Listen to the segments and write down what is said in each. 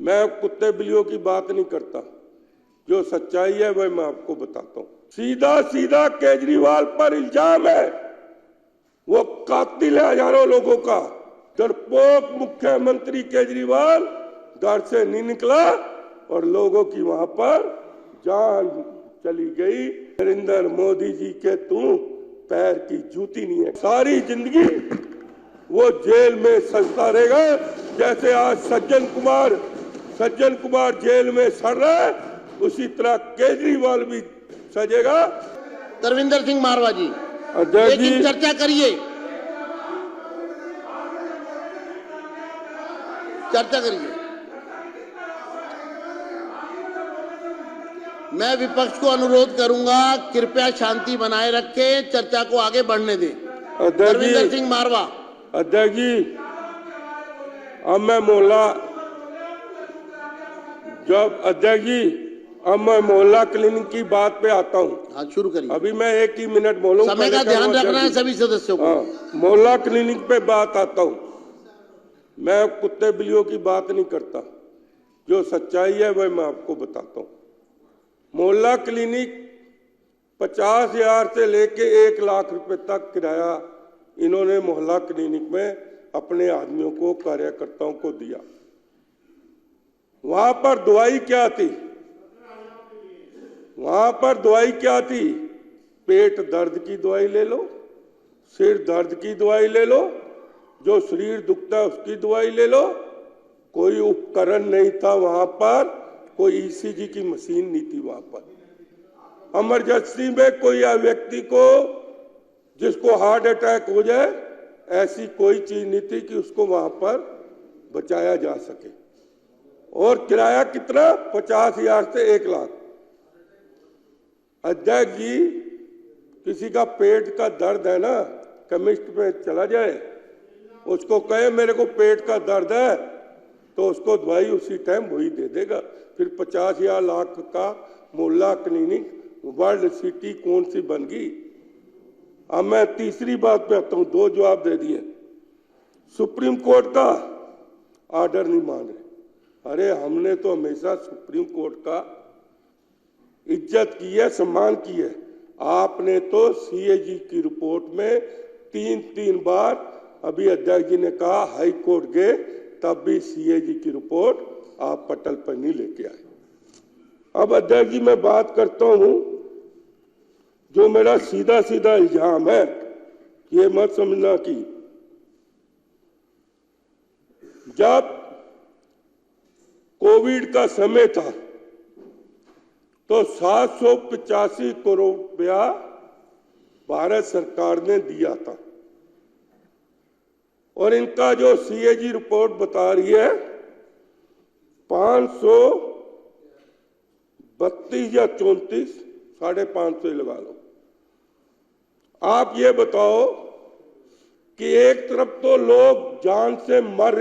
मैं कुत्ते बिल्लियों की बात नहीं करता, जो सच्चाई है वह मैं आपको बताता हूं। सीधा सीधा केजरीवाल पर इल्जाम है, वो कातिल है हजारों लोगों का। डरपोक मुख्यमंत्री केजरीवाल घर से नहीं निकला और लोगों की वहां पर जान चली गई। नरेंद्र मोदी जी के तू पैर की जूती नहीं है। सारी जिंदगी वो जेल में सजता रहेगा, जैसे आज सज्जन कुमार जेल में सड़ रहा है, उसी तरह केजरीवाल भी सजेगा। तरविंदर सिंह मारवा जी, लेकिन चर्चा करिए, चर्चा करिए। मैं विपक्ष को अनुरोध करूंगा, कृपया शांति बनाए रखें, चर्चा को आगे बढ़ने दें। तरविंदर सिंह मारवा। अध्यक्ष जी, अब मैं मोहल्ला क्लिनिक की बात पे आता हूँ। हाँ, शुरू करिए। अभी मैं एक ही मिनट बोलूँ, समय का ध्यान रखना है सभी सदस्यों को। मोहल्ला क्लिनिक पे बात आता हूँ। मैं कुत्ते बिल्लियों की बात नहीं करता, जो सच्चाई है वह मैं आपको बताता हूँ। मोहल्ला क्लिनिक 50,000 से लेके 1 लाख रुपए तक किराया इन्होंने मोहल्ला क्लिनिक में अपने आदमियों को, कार्यकर्ताओं को दिया। वहां पर दवाई क्या थी? वहां पर दवाई क्या थी? पेट दर्द की दवाई ले लो, सिर दर्द की दवाई ले लो, जो शरीर दुखता है उसकी दवाई ले लो। कोई उपकरण नहीं था वहां पर, कोई ईसीजी की मशीन नहीं थी वहां पर। इमरजेंसी में कोई व्यक्ति को जिसको हार्ट अटैक हो जाए, ऐसी कोई चीज नहीं थी कि उसको वहां पर बचाया जा सके। और किराया कितना? 50,000 से 1 लाख। अध्यक्ष जी, किसी का पेट का दर्द है ना, केमिस्ट में चला जाए, उसको कहे मेरे को पेट का दर्द है, तो उसको दवाई उसी टाइम वही दे देगा। फिर 50,000 लाख का मोहल्ला क्लिनिक वर्ल्ड सिटी कौन सी बन गई? अब मैं तीसरी बात पे आता हूं। 2 जवाब दे दिए। सुप्रीम कोर्ट का ऑर्डर नहीं मान रहे। अरे हमने तो हमेशा सुप्रीम कोर्ट का इज्जत की है, सम्मान की है। आपने तो सीएजी की रिपोर्ट में 3 बार, अभी अध्यक्ष जी ने कहा हाई कोर्ट गए, तब भी सीएजी की रिपोर्ट आप पटल पर नहीं लेके आए। अब अध्यक्ष जी मैं बात करता हूं, जो मेरा सीधा सीधा इल्जाम है, ये मत समझना कि जब कोविड का समय था तो 785 करोड़ रुपया भारत सरकार ने दिया था, और इनका जो सीएजी रिपोर्ट बता रही है 532 या 34, 550 लगा लो। आप ये बताओ कि एक तरफ तो लोग जान से मर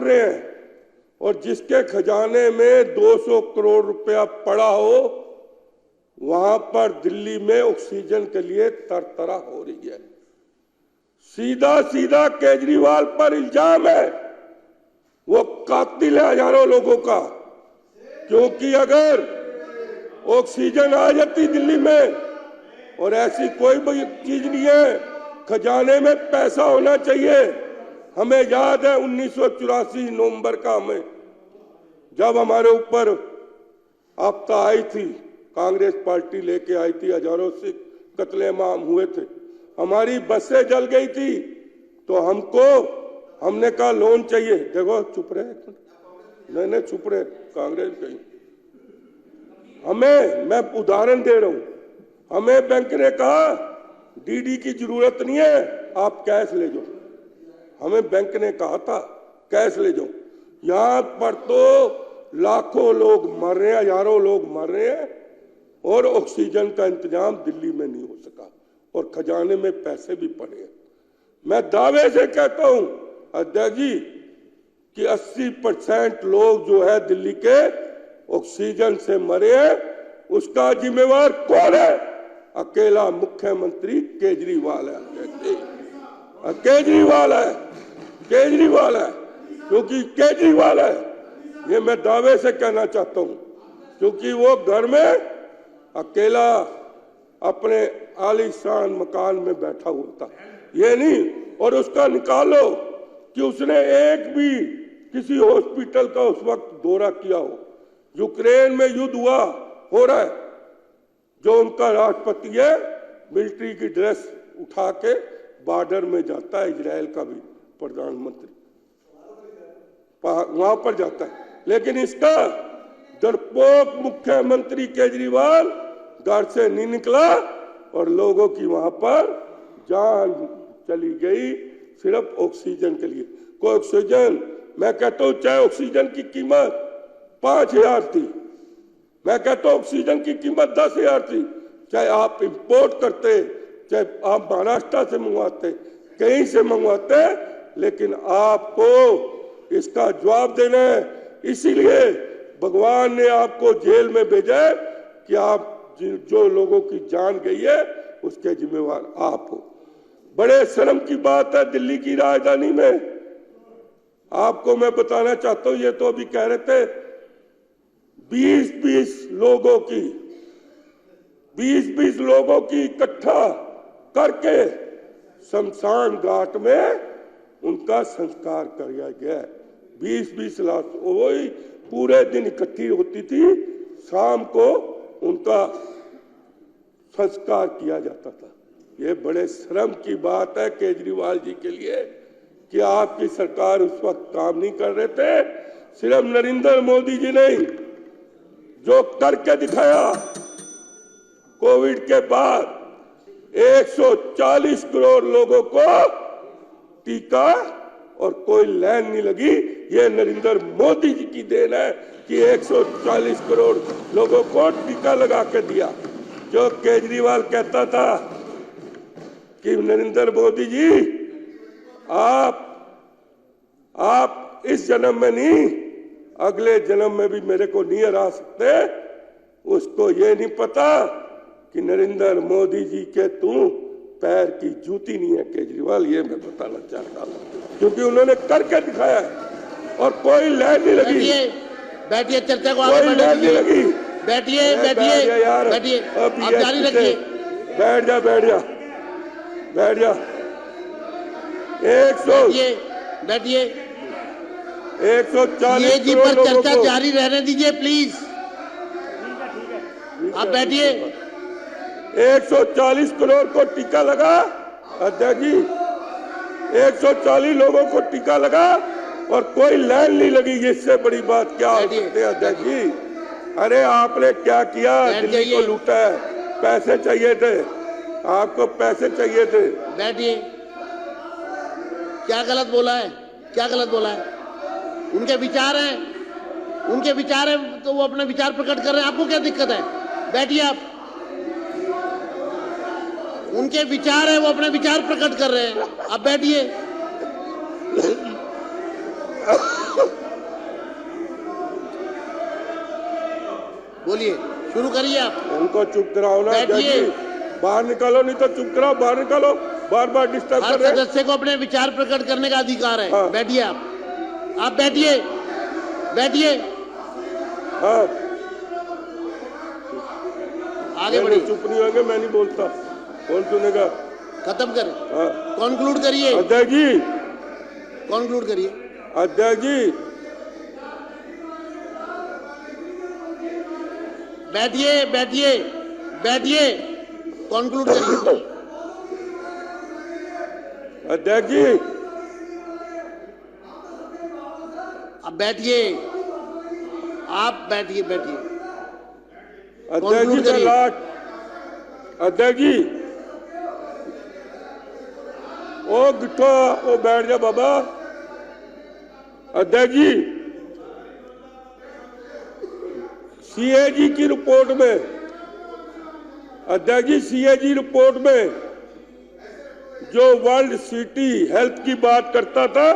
रहे हैं, और जिसके खजाने में 200 करोड़ रुपया पड़ा हो, वहां पर दिल्ली में ऑक्सीजन के लिए तरतरा हो रही है। सीधा सीधा केजरीवाल पर इल्जाम है, वो कातिल है हजारों लोगों का। क्योंकि अगर ऑक्सीजन आ जाती दिल्ली में, और ऐसी कोई भी चीज नहीं है, खजाने में पैसा होना चाहिए। हमें याद है 1984 नवंबर का, हमें जब हमारे ऊपर आपदा आई थी, कांग्रेस पार्टी लेके आई थी, हजारों से कत्लेआम हुए थे, हमारी बसें जल गई थी, तो हमने कहा लोन चाहिए। देखो चुप रहे, नहीं चुप रहे, कांग्रेस कहीं। मैं उदाहरण दे रहा हूं, हमें बैंक ने कहा डीडी की जरूरत नहीं है, आप कैश ले जाओ। हमें बैंक ने कहा था कैश ले जाओ। यहां पर तो लाखों लोग मर रहे हैं, हजारों लोग मर रहे हैं, और ऑक्सीजन का इंतजाम दिल्ली में नहीं हो सका, और खजाने में पैसे भी पड़े हैं। मैं दावे से कहता हूं अध्यक्ष जी कि 80% लोग जो है दिल्ली के ऑक्सीजन से मरे हैं, उसका जिम्मेवार कौन है? अकेला मुख्यमंत्री केजरीवाल है, केजरीवाल है। केजरीवाल है, क्योंकि केजरीवाल है, ये मैं दावे से कहना चाहता हूं, क्योंकि वो घर में अकेला अपने आलीशान मकान में बैठा हुआ था, ये नहीं। और उसका निकालो कि उसने एक भी किसी हॉस्पिटल का उस वक्त दौरा किया हो। यूक्रेन में युद्ध हो रहा है, जो उनका राष्ट्रपति है मिलिट्री की ड्रेस उठा के बॉर्डर में जाता है, इजराइल का भी प्रधानमंत्री वहां पर जाता है, लेकिन इसका डरपोक मुख्यमंत्री केजरीवाल घर से नहीं निकला और लोगों की वहां पर जान चली गई सिर्फ ऑक्सीजन के लिए। कोई ऑक्सीजन, मैं कहता हूं चाहे ऑक्सीजन की कीमत 5,000 थी, मैं कहता हूं ऑक्सीजन की कीमत 10,000 थी, चाहे आप इंपोर्ट करते, चाहे आप महाराष्ट्र से मंगवाते, कहीं से मंगवाते, लेकिन आपको इसका जवाब देना है। इसीलिए भगवान ने आपको जेल में भेजा है कि आप जो लोगों की जान गई है उसके जिम्मेवार आप हो। बड़े शर्म की बात है, दिल्ली की राजधानी में आपको मैं बताना चाहता हूं, ये तो अभी कह रहे थे 20-20 लोगों की इकट्ठा करके शमशान घाट में उनका संस्कार किया गया। 20-20 लाश वही पूरे दिन इकट्ठी होती थी, शाम को उनका संस्कार किया जाता था। ये बड़े शर्म की बात है केजरीवाल जी के लिए कि आपकी सरकार उस वक्त काम नहीं कर रहे थे। सिर्फ नरेंद्र मोदी जी ने जो करके दिखाया, कोविड के बाद 140 करोड़ लोगों को टीका और कोई लाइन नहीं लगी, ये नरेंद्र मोदी जी की देन है कि 140 करोड़ लोगों को टीका लगा के दिया। जो केजरीवाल कहता था कि नरेंद्र मोदी जी आप इस जन्म में नहीं, अगले जन्म में भी मेरे को नहीं हरा सकते, उसको ये नहीं पता कि नरेंद्र मोदी जी के तू पैर की जूती नहीं है केजरीवाल। ये मैं बताना चाहता हूं, क्योंकि उन्होंने करके दिखाया है और कोई लाइन नहीं लगी। बैठिए, चर्चा को आगे बढ़ने दीजिए। बैठिए यार, बैठिए, आप जारी रखिए। बैठ जा 140 जी पर चर्चा जारी रहने दीजिए प्लीज। आप बैठिए। 140 करोड़ को टीका लगा अध्यक्ष जी, 140 लोगों को टीका लगा और कोई लाइन नहीं लगी। इससे बड़ी बात क्या हो सकती है अध्यक्ष जी? अरे आपने क्या किया? दिल्ली को लूटा है, पैसे चाहिए थे आपको, पैसे चाहिए थे। बैठिए। क्या गलत बोला है? क्या गलत बोला है? उनके विचार हैं, तो वो अपने विचार प्रकट कर रहे हैं, आपको क्या दिक्कत है? बैठिए आप। उनके विचार है, वो अपने विचार प्रकट कर रहे हैं, आप बैठिए। बोलिए, शुरू करिए आप। उनको चुप कराओ ना, बैठिए। बाहर निकालो, नहीं तो चुप कराओ, बाहर निकालो, बार बार डिस्टर्ब कर रहे हैं। हर सदस्य को अपने विचार प्रकट करने का अधिकार है। हाँ। बैठिए आप बैठिए। हाँ, आगे बढ़िए। चुप नहीं होंगे, मैं नहीं बोलता, कौन सुनेगा? खत्म करें। हाँ। कॉन्क्लूड करिए अध्यक्ष जी, कॉन्क्लूड करिए। अध्यक्ष जी बैठिए, कॉन्क्लूड करिए। अध्यक्ष जी अब बैठिए, आप बैठिए। अध्यक्ष जी अध्यक्ष जी, ओ गिट्ठो, ओ बैठ जा बाबा। अध्यक्ष जी, सीएजी की रिपोर्ट में, अध्यक्ष जी सीएजी रिपोर्ट में जो वर्ल्ड सिटी हेल्थ की बात करता था,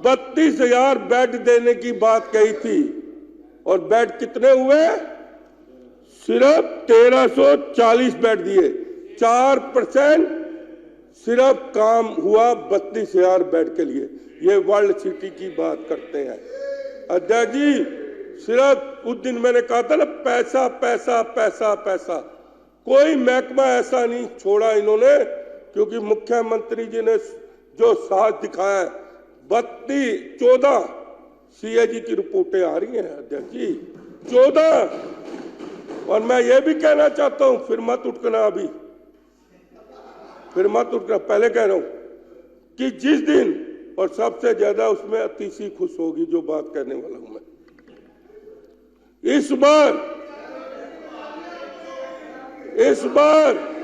32,000 बेड देने की बात कही थी, और बेड कितने हुए? सिर्फ 1340 बेड दिए। 4% सिर्फ काम हुआ 32,000 बेड के लिए। ये वर्ल्ड सिटी की बात करते हैं अध्यक्ष जी। सिर्फ उस दिन मैंने कहा था ना, पैसा पैसा पैसा पैसा, कोई महकमा ऐसा नहीं छोड़ा इन्होंने, क्योंकि मुख्यमंत्री जी ने जो साथ दिखाया है, 14 सीएजी की रिपोर्टें आ रही हैं अध्यक्ष जी, 14। और मैं ये भी कहना चाहता हूं, फिर मत उठना, अभी फिर मत उठना, पहले कह रहा हूं कि जिस दिन, और सबसे ज्यादा उसमें अतिशी खुश होगी जो बात करने वाला हूं मैं, इस बार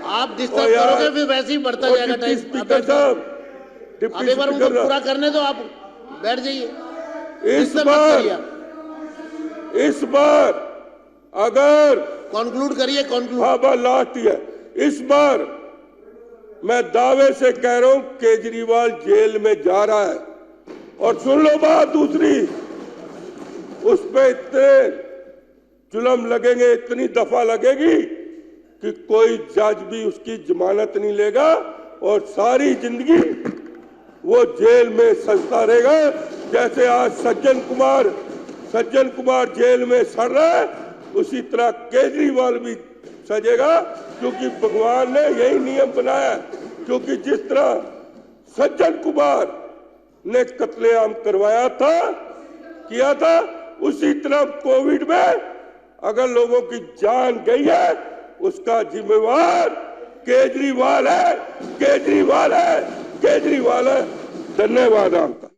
आप डिस्टर्ब करोगे फिर वैसे ही बढ़ता जाएगा टाइम। स्पीकर साहब, अब एक बार उनको पूरा करने दो, आप बैठ जाइए। इस बार अगर कंक्लूड करिए, कंक्लूड। हाँ बस लास्ट ही है। इस बार मैं दावे से कह रहा हूं केजरीवाल जेल में जा रहा है। और सुन लो बात दूसरी, उस पे इतने जुल्म लगेंगे, इतनी दफा लगेगी कि कोई जज भी उसकी जमानत नहीं लेगा और सारी जिंदगी वो जेल में सजता रहेगा। जैसे आज सज्जन कुमार जेल में सड़ रहा है, उसी तरह केजरीवाल भी सजेगा, क्योंकि भगवान ने यही नियम बनाया। क्योंकि जिस तरह सज्जन कुमार ने कत्लेआम किया था, उसी तरह कोविड में अगर लोगों की जान गई है, उसका जिम्मेवार केजरीवाल है। धन्यवाद आपका।